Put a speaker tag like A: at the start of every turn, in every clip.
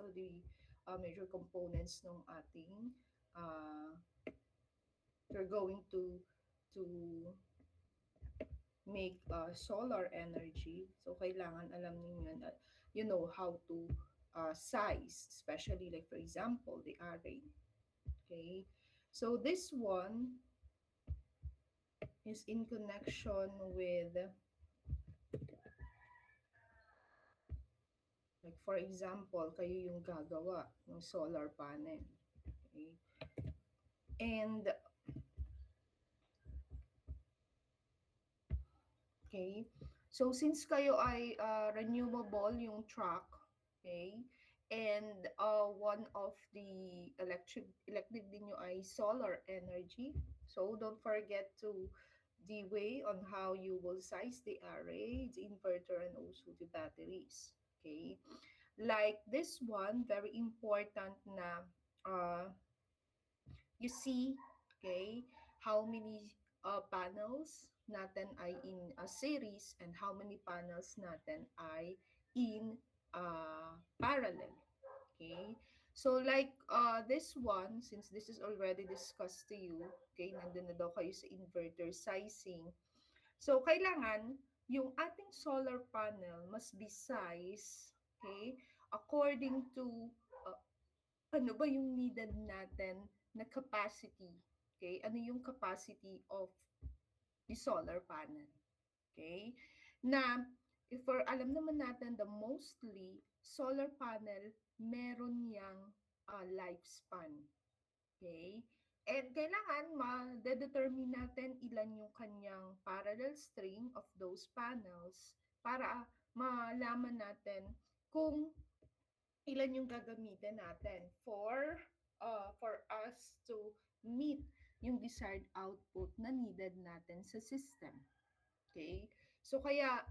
A: of the major components ng ating uh, you're going to make solar energy. So kailangan alam niyo na you know how to size, especially like for example the array. Okay, so this one is in connection with, like for example, kayo yung gagawa ng solar panel. Okay, and okay, so since kayo ay renewable yung truck, okay, and one of the electric din nyo ay solar energy. So don't forget to the way on how you will size the array, the inverter, and also the batteries. Okay, like this one, very important na uh, you see, okay, how many panels natin ay in a series and how many panels natin ay in parallel. Okay, so like this one, since this is already discussed to you, okay, nandun na daw kayo sa inverter sizing. So kailangan yung ating solar panel must be sized, okay, according to uh, ano ba yung needed natin na capacity. Okay? Ano yung capacity of the solar panel? Okay? Na, if for alam naman natin the mostly solar panel, meron yang lifespan. Okay? And kailangan ma-determine natin ilan yung kanyang parallel string of those panels para malaman natin kung ilan yung gagamitin natin for us to meet yung desired output na needed natin sa system. Okay? So kaya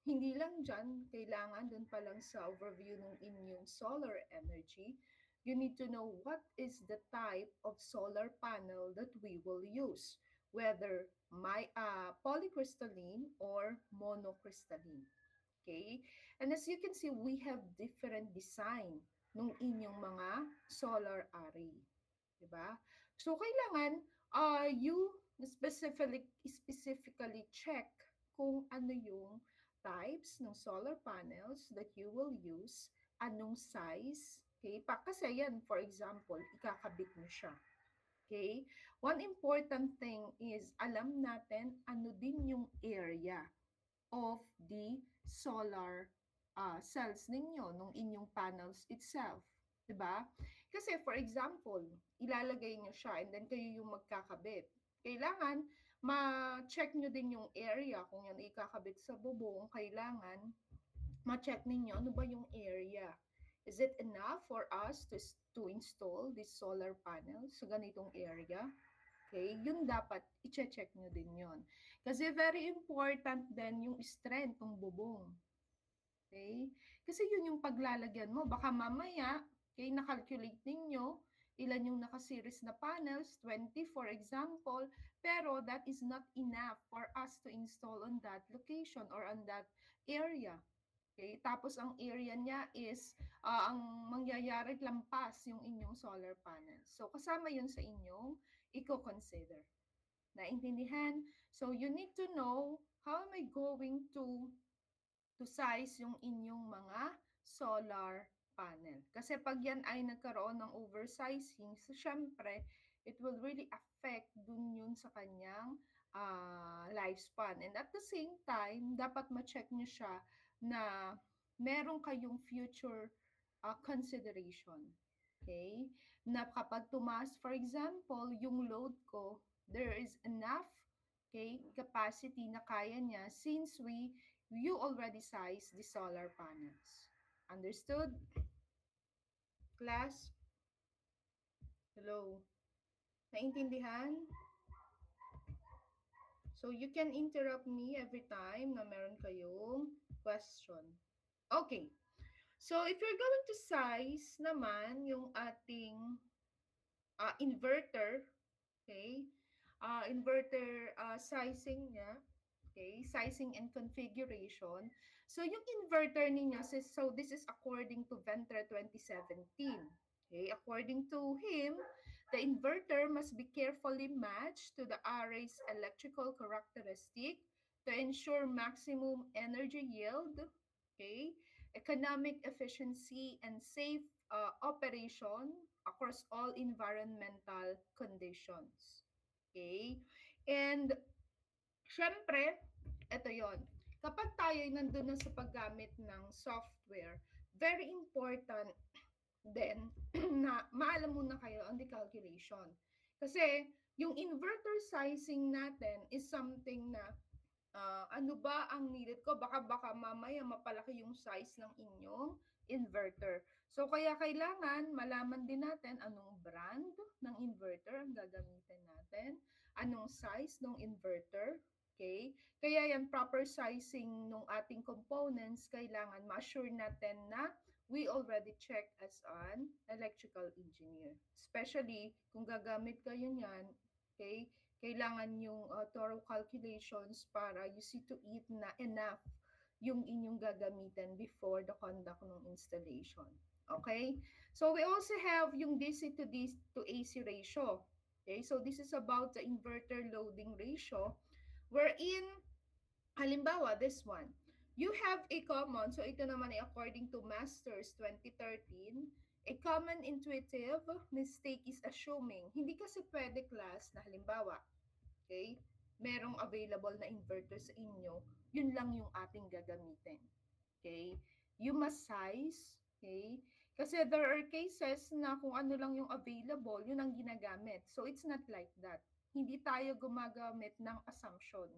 A: hindi lang dyan, kailangan dun pa lang sa overview ng inyong solar energy, you need to know what is the type of solar panel that we will use, whether polycrystalline or monocrystalline. Okay? And as you can see, we have different design ng inyong mga solar array. Diba? So, kailangan you specifically check kung ano yung types ng solar panels that you will use, anong size, okay? Kasi yan, for example, ikakabit mo siya. Okay? One important thing is, alam natin ano din yung area of the solar cells ninyo, nung inyong panels itself. Diba? Kasi for example, ilalagay nyo siya and then kayo yung magkakabit. Kailangan ma-check nyo din yung area. Kung yan ikakabit sa bubong, kailangan ma-check ninyo ano ba yung area. Is it enough for us to install this solar panel sa ganitong area? Okay, yun dapat i-check nyo din yun. Kasi very important din yung strength ng bubong. Okay? Kasi yun yung paglalagyan mo. Baka mamaya, okay, na-calculate ninyo ilan yung naka-series na panels, 20 for example, pero that is not enough for us to install on that location or on that area. Okay? Tapos ang area niya is ang mangyayari lampas yung inyong solar panels. So kasama yun sa inyong i-consider. Naintindihan? So you need to know how am I going to size yung inyong mga solar panel. Kasi pag yan ay nagkaroon ng oversizing, so syempre, it will really affect dun yun sa kanyang lifespan. And at the same time, dapat ma-check nyo siya na meron kayong future consideration. Okay? Na kapag tumaas, for example, yung load ko, there is enough, okay, capacity na kaya niya since you already size the solar panels. Understood? Class? Hello? Naintindihan? So, you can interrupt me every time na meron kayong question. Okay. So, if you're going to size naman yung ating inverter, okay? Inverter sizing niya, okay? Sizing and configuration. So yung inverter ninyo, so this is according to Ventre 2017. Okay, according to him, the inverter must be carefully matched to the array's electrical characteristic to ensure maximum energy yield, okay, economic efficiency, and safe operation across all environmental conditions. Okay? And syempre, ito yon. Kapag tayo ay nandun na sa paggamit ng software, very important then na maalam muna kayo on the calculation. Kasi yung inverter sizing natin is something na ano ba ang needed ko? Baka mamaya mapalaki yung size ng inyong inverter. So kaya kailangan malaman din natin anong brand ng inverter ang gagamitin natin, anong size ng inverter, okay? Kaya yan proper sizing ng ating components kailangan ma-assure natin na we already check as an electrical engineer. Especially kung gagamit kayo niyan, okay? Kailangan yung thorough calculations para you see to it na enough yung inyong gagamitin before the conduct ng installation. Okay? So we also have yung DC to DC to AC ratio. Okay? So this is about the inverter loading ratio wherein halimbawa this one, you have a common, so ito naman ay according to Masters 2013, a common intuitive mistake is assuming, hindi kasi pwede class na halimbawa, okay, merong available na inverter sa inyo, yun lang yung ating gagamitin. Okay? You must size, okay? Kasi there are cases na kung ano lang yung available, yun ang ginagamit. So it's not like that. Hindi tayo gumagamit ng assumption.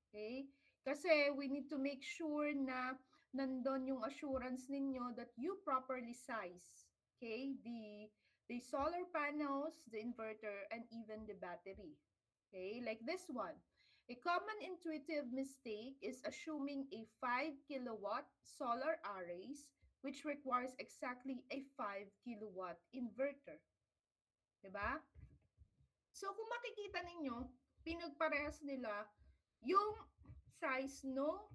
A: Okay? Kasi we need to make sure na nandun yung assurance ninyo that you properly size, okay, the solar panels, the inverter, and even the battery. Okay, like this one. A common intuitive mistake is assuming a 5 kilowatt solar arrays which requires exactly a 5 kilowatt inverter. Diba? So kung makikita ninyo, pinagparehas nila yung size no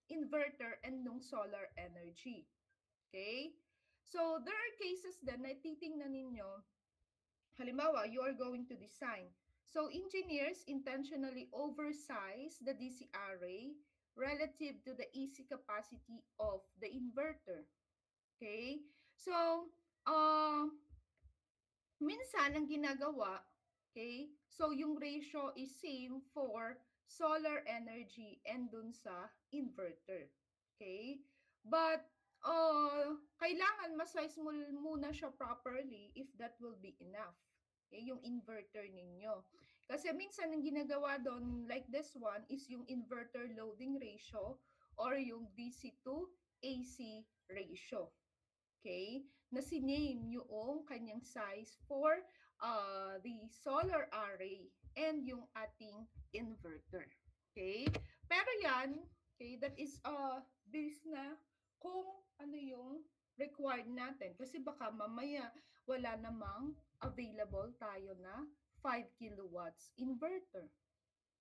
A: inverter and nung solar energy. Okay? So there are cases then na titingnan ninyo, halimbawa, you are going to design. So engineers intentionally oversize the DC array relative to the AC capacity of the inverter. Okay? So, uh, minsan ang ginagawa, okay, so yung ratio is same for solar energy and dun sa inverter. Okay? But, kailangan ma-size mo muna siya properly if that will be enough. Okay? Yung inverter ninyo. Kasi minsan ang ginagawa doon, like this one, is yung inverter loading ratio or yung DC to AC ratio. Okay? Na siname yung kanyang size for the solar array and yung ating inverter. Okay? Pero yan, okay, that is based na kung ano yung required natin. Kasi baka mamaya wala namang available tayo na 5 kilowatts inverter.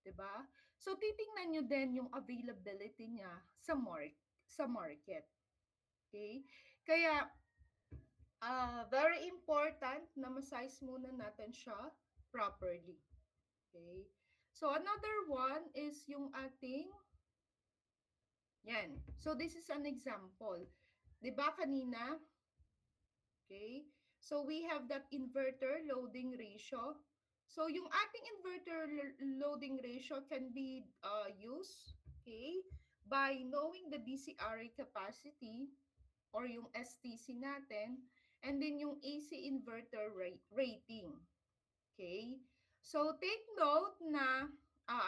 A: 'Di ba? So titingnan nyo din yung availability niya sa market. Okay? Kaya very important na ma-size muna natin siya properly. Okay? So, another one is yung ating, yan. So, this is an example. Diba kanina? Okay? So, we have that inverter loading ratio. So, yung ating inverter loading ratio can be used, okay, by knowing the DC array capacity or yung STC natin, and then yung AC inverter rating. Okay? So, take note na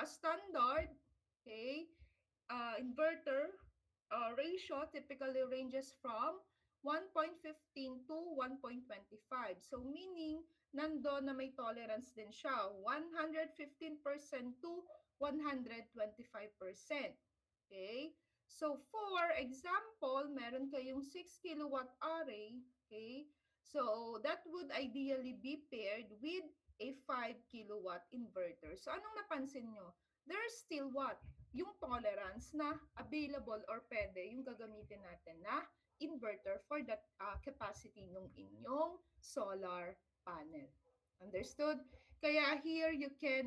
A: standard, okay, inverter ratio typically ranges from 1.15 to 1.25. So, meaning, nando na may tolerance din siya, 115% to 125%. Okay? So, for example, meron kayong 6 kilowatt array, okay? So, that would ideally be paired with a 5 kilowatt inverter. So, anong napansin nyo? There's still what? yung tolerance na available or pwede yung gagamitin natin na inverter for that capacity ng inyong solar panel. Understood? Kaya here you can